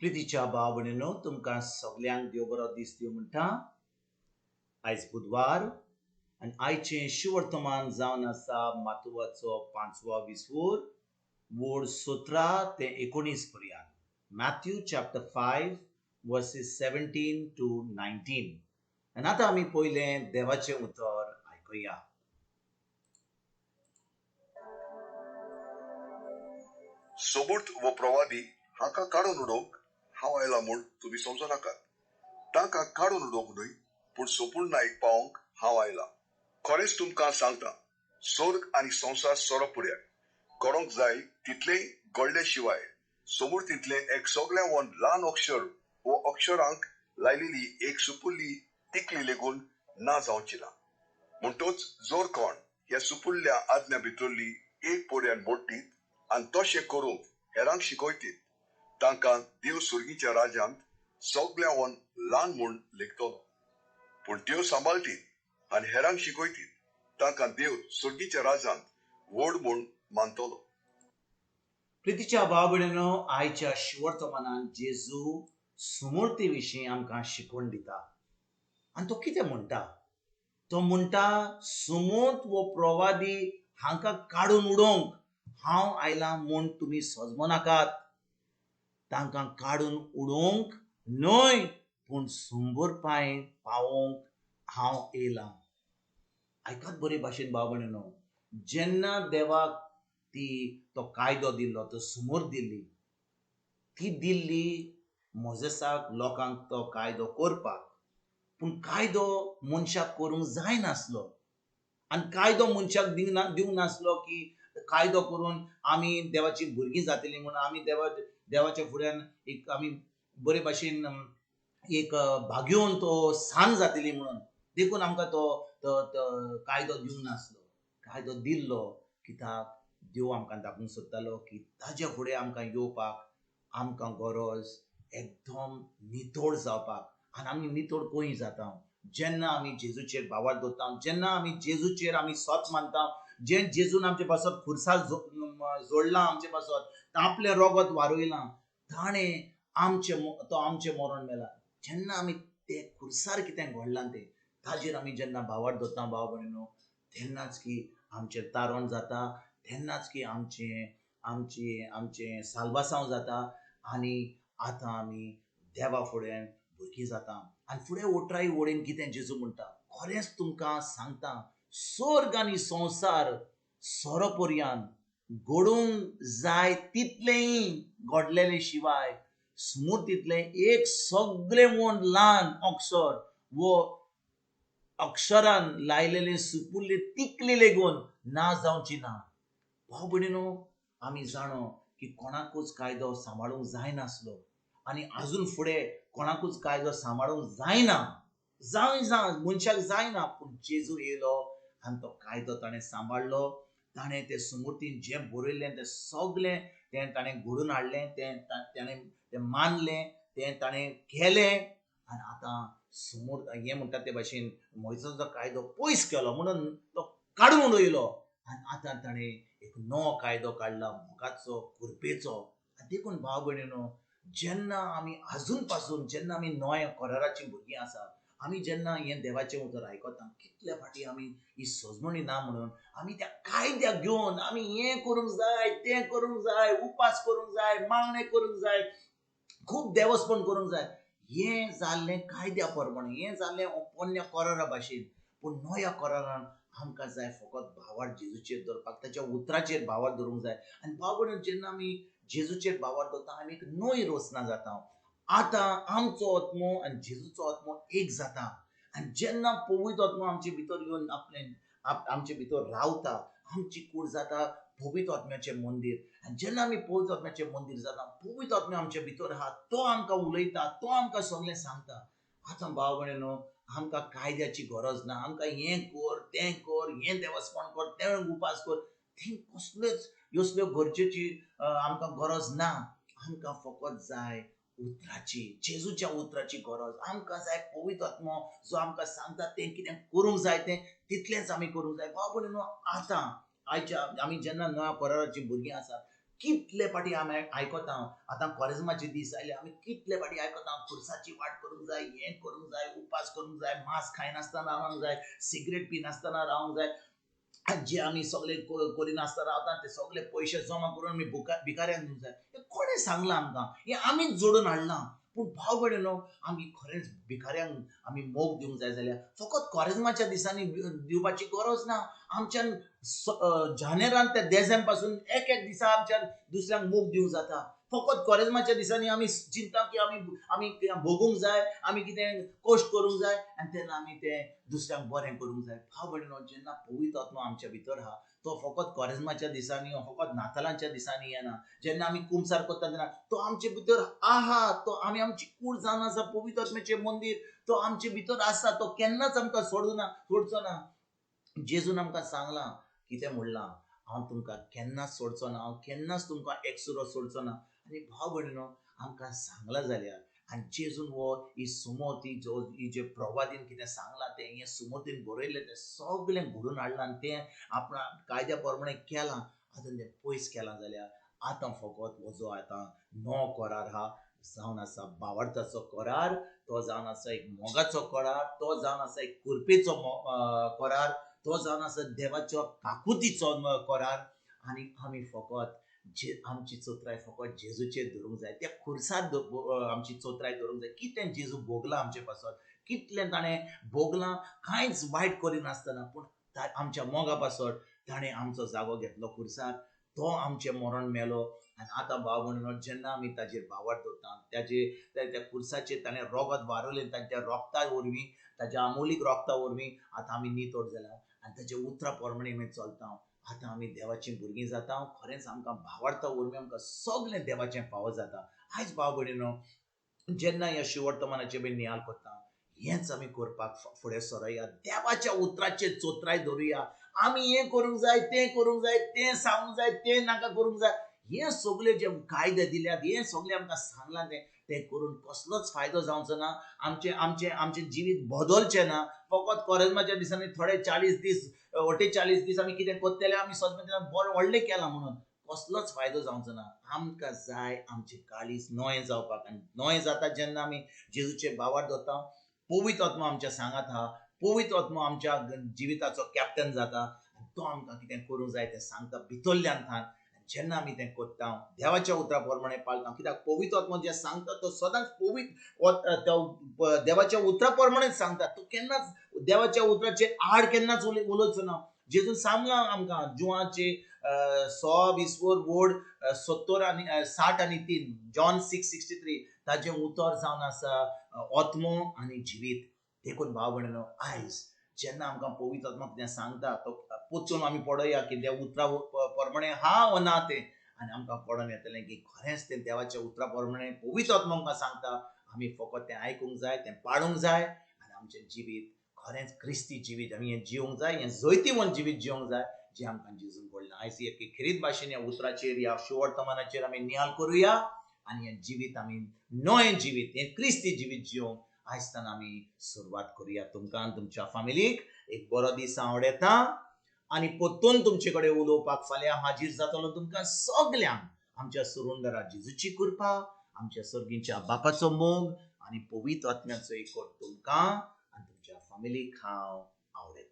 प्रितीच्या भाव भयणींनो, तुमकां सगल्यांक देव बरो दीस दिवं म्हणटा. आयज बुधवार आनी आयचें शिवर्तमान जावन आसा माथुवाचो 5वा विसवोर, वोड 17 ते 19 पर्यंत. Mathew chapter 5 verses 17 to 19. आनी आतां आमी पयलें देवाचें उतर आयकुया. सोबूत वो प्रवादी हाका काडून उडोवंक हांव आयला म्हूण तुमी समजो नाकात. तांकां काडून उडोवंक न्हय, पूण सोपून नायक पावोवंक हांव आयला. खरेंच तुमकां सांगता, स्वर्ग आनी संवसार सोरो फुड्याक करूंक जाय तितलेंय घडले शिवाय समोर तितलें एक सगळ्यां वन ल्हान अक्षर वो अक्षरांक लायलेली एक सुपुल्ली तिकली लेगून ना जावची ना. म्हणटोच जोर कोण ह्या सुपुल्ल्या आज्ञा भितरली एक पोरयान मोडटीत आनी तशें करूंक हेरांक शिकयतीत, तांकां देव सुर्गीच्या राज्यांत सगळ्यां वन ल्हान म्हूण लेखतलो. पूण देव सांबाळटीत आनी हेरांक शिकयतीत, तांकां देव सुर्गीच्या राज्यांत व्हड म्हूण मानतलो. प्रितीच्या भाव भयणींनो, आयच्या शिवर्तमानांत जेजू सुमूर्ती विशीं आमकां शिकवण दिता. आनी तो कितें म्हणटा? तो म्हणटा, सुमूर्त वो प्रवादी हांकां काडून उडोवंक हांव आयला म्हूण तुमी सजमो नाकात. तांकां काडून उडोवंक न्हय, पूण सुंबूरपाय पावोवंक हांव येयलां. आयकात बरे भाशेन भाव भयणींनो, जेन्ना देवाक तो कायदो दिल्लो, तो सुमूर्त दिल्ली, ती दिल्ली मोजेसाक लोकांक तो कायदो करपाक. पूण कायदो मनशाक करूंक जाय नासलो. आनी कायदो मनशाक दिवंक नासलो की कायदो करून आमी देवाची भुरगीं जातली म्हणून आमी देवाच्या फुड्यान एक आमी बरे भाशेन एक भाग्योन तो सान जातली म्हणून देखून आमकां तो कायदो दिवंक नासलो. कायदो दिल्लो कित्याक देव आमकां दाखोवंक सोदतालो की ताजे फुडें आमकां येवपाक आमकां गरज एकदम नितोळ जावपाक. आनी आमी नितोळ खंय जाता? जेन्ना आमी जेजूचेर बावर दवरता, जेन्ना आमी जेजूचेर आमी सोत मानता, जेजून आमचे पासत खुर्साक जोडलां, आमचे पासत आपलें रगत वारोयलां, ताणें आमचें मरण मेला. जेन्ना आमी ते खुर्सार कितें घडलां तें ताजेर आमी जेन्ना बावर दवरता भाव भयणींनो, तेन्नाच की आमचें तारण जाता, तेन्नाच की आमचें साल्वासांव जाता. आनी आतां आमी देवा फुड्यान भुरगीं जाता. आनी फुडें उटराई वडीन कितें जेजू म्हणटा? खरेंच तुमकां सांगता, स्वर्ग आनी संवसार सोरो पर्यंत घडूंक जाय तितलेंय घडलेले शिवाय स्मृतींतलें एक सगळें म्हूण ल्हान अक्षर वो अक्षरान लायलेले सुपुल्ले तिकली लेगून ना जावची ना. भाव भयणींनो, आमी जाणो की कोणाकूच कायदो सांबाळूंक जाय नासलो आनी आजून फुडें कोणाकूच कायदो सांबाळूंक जायना. मनशाक जायना. पूण जेजू येयलो आनी तो कायदो ताणें सांबाळलो. ताणें ते सुमूर्तीन जें बरयल्लें तें सगळें तें ताणें घडून हाडलें, ताणें तें मानलें, तें ताणें केलें. आनी आतां समोर हें म्हणटा ते भाशेन मोइसेसाचो कायदो पयस केलो म्हणून तो काडून उडयलो. आनी आतां ताणें एक नवो कायदो काडला, मोगाचो, कृपेचो. देखून भाव भयणींनो, जेन्ना आमी आजून पासून जेन्ना आमी नव्या कराराची भुरगीं आसा, आमी जेन्ना हें देवाचें उतर आयकता, कितले फाटी आमी ही सजमणी ना म्हणून आमी त्या कायद्याक घेवन आमी हें करूंक जाय, तें करूंक जाय, उपास करूंक जाय, मागणें करूंक जाय, खूब देवस्पण करूंक जाय. हें जाल्लें कायद्या प्रमाणे, हें जाल्लें पोरण्या करारा भाशेन. पूण नव्या करारान आमकां जाय फकत भावार जेजूचेर धरपाक, ताच्या उतराचेर भावार धरूंक जाय. आनी भाव भयणींनो, जेन्ना आमी जेजूचेर भावार धरता, आमी एक नवी रचना जाता. आतां आमचो आत्मो आनी जेजूचो आत्मो एक जाता. आनी जेन्ना पवित्र आत्मो आमचे भितर येवन आमचे भितर रावता, आमची कूड जाता पवित्र आत्म्याचें मंदीर. आनी जेन्ना आमी पवित्र आत्म्याचें मंदीर जाता, पवित्र आत्मे आमचे भितर आहा, तो आमकां उलयता, तो आमकां सगळें सांगता. आतां भाव भयणींनो, आमकां कायद्याची गरज ना. आमकां हें कर, तें कर, हें देवस्पण कर, तें उपास कर, ती कसल्योच ह्यो गरजेची आमकां गरज ना. आमकां फकत जाय उतराची, जेजूच्या उतराची गरज. आमकां जाय पवित्र आत्मो जो आमकां सांगता तें कितें करूंक जाय तें तितलेंच आमी करूंक जाय. भाव भयणींनो, आतां आयच्या आमी जेन्ना नव्या कराराची भुरगीं आसात, कितले फाटी आमी आयकता आतां कॉरिजमाचे दीस आयले आमी कितले फाटी आयकता खुर्साची वाट करूंक जाय हें करूंक जाय उपास करूंक जाय मांस खायनासतना रावंक जाय सिगरेट पिनासतना रावंक जाय जे आमी सगळे करिनासतना रावता ते सगळे पयशे जमा करून आमी भिकाऱ्यांक दिवंक जाय हें कोणें सांगलां आमकां हें आमीच जोडून हाडलां पूण भाव भयणीनो आमी खरेंच भिकाऱ्यांक आमी मोग दिवंक जाय जाल्यार फकत कॉरिजमाच्या दिसांनी दिवपाची गरज ना आमच्यान जानेरान ते देजाम पासून एक एक दिसा आमच्यान दुसऱ्यांक मोग दिवंक जाता फकत कॉरिजमाच्या दिसांनी आमी चिंता की आमी भोगूंक जाय आमी कितें कश्ट करूंक जाय आनी तेन्ना आमी तें दुसऱ्यांक बरें करूंक जाय भाव भयणीनो जेन्ना पवित्र आत्मा आमच्या भितर आहा तो फकत कॉरिजमाच्या दिसांनी फकत नातालांच्या दिसांनी येना जेन्ना आमी कुमसार करता तेन्ना तो आमचे भितर आहा तो आमी आमची कूड जावन आसा पवित्र आत्म्याचें मंदीर तो आमचे भितर आसा तो केन्नाच आमकां सोडचो ना जेजून आमकां सांगलां कितें म्हणलां हांव तुमकां केन्नाच सोडचो ना हांव केन्नाच तुमकां एकसुरो सोडचो ना आनी भाव भयणीनो आमकां सांगलां जाल्यार आनी जेजून हो ही सुमोती ही जे प्रवादीन कितें सांगलां तें हें सुमोतीन बरयलें तें सगळें घडून हाडलां आनी तें आपणा कायद्या प्रमाणे केलां आतां तें पयस केलां जाल्यार आतां फकत हो जो आतां नवो करार आहा जावन आसा भावार्थाचो करार तो जावन आसा एक मोगाचो करार तो जावन आसा एक कुरपेचो करार तो जावन आसा देवाच्या काकुतीचो करार आनी आमी फकत आमची चोत्राय फकत जेजूचेर धरूंक जाय त्या खुर्सार आमची चोत्राय धरूंक जाय कितें जेजू भोगलां आमचे पासत कितलें ताणें भोगलां कांयच वायट करिनासतना पूण आमच्या मोगा पासत ताणें आमचो जागो घेतलो खुर्सार तो आमचें मरण मेलो आनी आतां भाव भयणीनो जेन्ना आमी ताजेर भावार्थ दवरता त्या खुर्साचेर ताणें रोगत वारयलें ताच्या रोगता वरवीं ताच्या अमोलीक रोगता वरवीं आतां आमी नितोड जाला आनी ताच्या उतरा प्रमाणे आमी चलता आतां आमी देवाचीं भुरगीं जाता खरेंच आमकां भावार्था वरवीं आमकां सगळें देवाचें फावो जाता आयज भाव भयणीनो जेन्ना ह्या शिवर्तमानाचे बी नियाळ करता हेंच आमी करपाक फुडें सरया देवाच्या उतराचेर चोत्राय धरुया आमी हें करूंक जाय तें सांगूंक जाय तें नाका करूंक जाय हे सगळे जे कायदे दिल्यात हे सगळे आमकां सांगलां तें करून कसलोच फायदो जावचो ना आमचे जिवीत बदलचें ना फकत कॉरिजमाच्या दिसांनी थोडे 40 दीस 48 दीस आमी कितें करतले आमी सजमेंट बरें व्हडलें केलां म्हणून कसलोच फायदो जावचो ना आमकां जाय आमचें काळीज नोयें जावपाक आनी नोयें जाता जेन्ना आमी जेजूचे भावार्थ दवरता पवित्र आत्मा आमच्या सांगात आहा पवित्र आत्मा आमच्या जिविताचो कॅप्टन जाता तो आमकां कितें करूंक जाय तें सांगता भितरल्यान जेन्ना आमी तें करता देवाच्या उतरा प्रमाणे पाळटा कित्याक पवित्र आत्मा जें सांगता तो सदांच पवित्र देवाच्या उतरा प्रमाणेच सांगता तो केन्नाच देवाच्या उतराचेर आड केन्नाच उलोवचो ना जेजून सांगलां आमकां जुवाचे 6:20 वोड 70 आनी 60 आनी 3 जॉन 6:63 ताजें उतर जावन आसा आत्मो आनी जिवीत देखून भाव भयणीनो आयज जेन्ना आमकां पवित्र आत्मा कितें सांगता तो पोचून आमी पळोवया की देव उतरा प्रमाणे हा वा ना तें आनी आमकां पडोन येतलें की खरेंच तें देवाच्या उतरा प्रमाणे पवित्र आत्मा आमकां सांगता आमी फकत तें आयकूंक जाय तें पाळूंक जाय आनी आमचें जिवीत खरेंच क्रिस्ती जिवीत आमी हें जिवंक जाय हें जैतिवंत जिवीत जिवंक जाय जें आमकां जेजून घडलां आयज एक खरीत भाशेन ह्या उतराचेर ह्या शिवर्तमानाचेर आमी नियाळ करुया आनी हें जिवीत आमी नवें जिवीत हें क्रिस्ती जिवीत जिवंक आयजतान आमी सुरवात करुया तुमकां तुमच्या फॅमिलीक एक बरो दीस हांव येता आनी परतून तुमचे कडेन उलोवपाक फाल्यां हाजीर जातलो तुमकां सगल्यांक आमच्या सुरुंदरा जेजूची कृपा आमच्या सर्गीच्या बापाचो मोग आनी पवित्र आत्म्याचो एक तुमकां आनी तुमच्या फॅमिलीक हांव आवडयता